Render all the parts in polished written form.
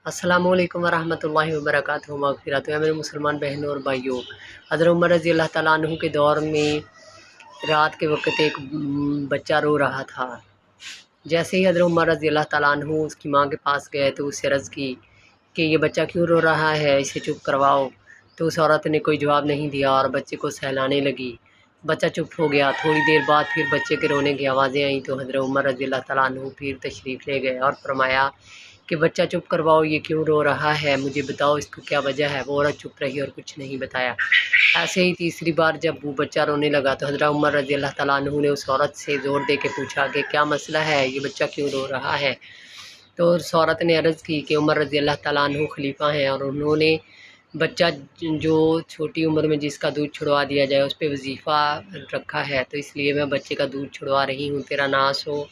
السلام علیکم ورحمۃ اللہ وبرکاتہ مغفرت ہے میرے مسلمان بہنوں اور بھائیوں۔ حضرت عمر رضی اللہ تعالیٰ عنہ کے دور میں رات کے وقت ایک بچہ رو رہا تھا۔ جیسے ہی حضرت عمر رضی اللہ تعالیٰ عنہ اس کی ماں کے پاس گئے تو اس سے عرض کی کہ یہ بچہ کیوں رو رہا ہے، اسے چپ کرواؤ۔ تو اس عورت نے کوئی جواب نہیں دیا اور بچے کو سہلانے لگی۔ بچہ چپ ہو گیا۔ تھوڑی دیر بعد پھر بچے کے رونے کی آوازیں آئیں تو حضرت عمر رضی اللہ تعالیٰ عنہ پھر تشریف لے گئے اور فرمایا کہ بچہ چپ کرواؤ، یہ کیوں رو رہا ہے، مجھے بتاؤ اس کو کیا وجہ ہے۔ وہ عورت چپ رہی اور کچھ نہیں بتایا۔ ایسے ہی تیسری بار جب وہ بچہ رونے لگا تو حضرت عمر رضی اللہ تعالیٰ عنہ نے اس عورت سے زور دے کے پوچھا کہ کیا مسئلہ ہے، یہ بچہ کیوں رو رہا ہے۔ تو اس عورت نے عرض کی کہ عمر رضی اللہ تعالیٰ عنہ خلیفہ ہیں اور انہوں نے بچہ جو چھوٹی عمر میں جس کا دودھ چھڑوا دیا جائے اس پہ وظیفہ رکھا ہے، تو اس لیے میں بچے کا دودھ چھڑوا رہی ہوں، تیرا ناس ہو۔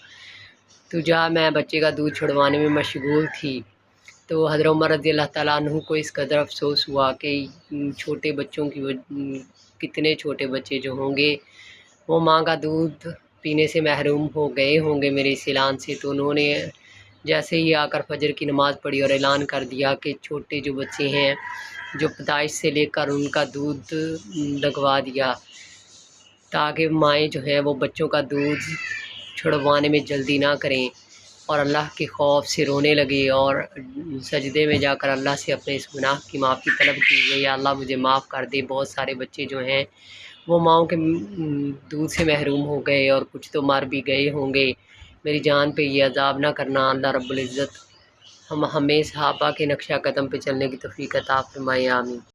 تو جہاں میں بچے کا دودھ چھڑوانے میں مشغول تھی تو حضرت عمر رضی اللہ تعالیٰ عنہ کو اس قدر افسوس ہوا کہ چھوٹے بچوں کی کتنے چھوٹے بچے جو ہوں گے وہ ماں کا دودھ پینے سے محروم ہو گئے ہوں گے میرے اس اعلان سے۔ تو انہوں نے جیسے ہی آ کر فجر کی نماز پڑھی اور اعلان کر دیا کہ چھوٹے جو بچے ہیں جو پیدائش سے لے کر ان کا دودھ لگوا دیا تاکہ مائیں جو ہیں وہ بچوں کا دودھ چھڑوانے میں جلدی نہ کریں اور اللہ کے خوف سے رونے لگے اور سجدے میں جا کر اللہ سے اپنے اس گناہ کی معافی طلب کی کہ یا اللہ مجھے معاف کر دے۔ بہت سارے بچے جو ہیں وہ ماؤں کے دودھ سے محروم ہو گئے اور کچھ تو مر بھی گئے ہوں گے۔ میری جان پہ یہ عذاب نہ کرنا۔ اللہ رب العزت ہمیں صحابہ کے نقشہ قدم پہ چلنے کی توفیق عطا فرمائے، آمین۔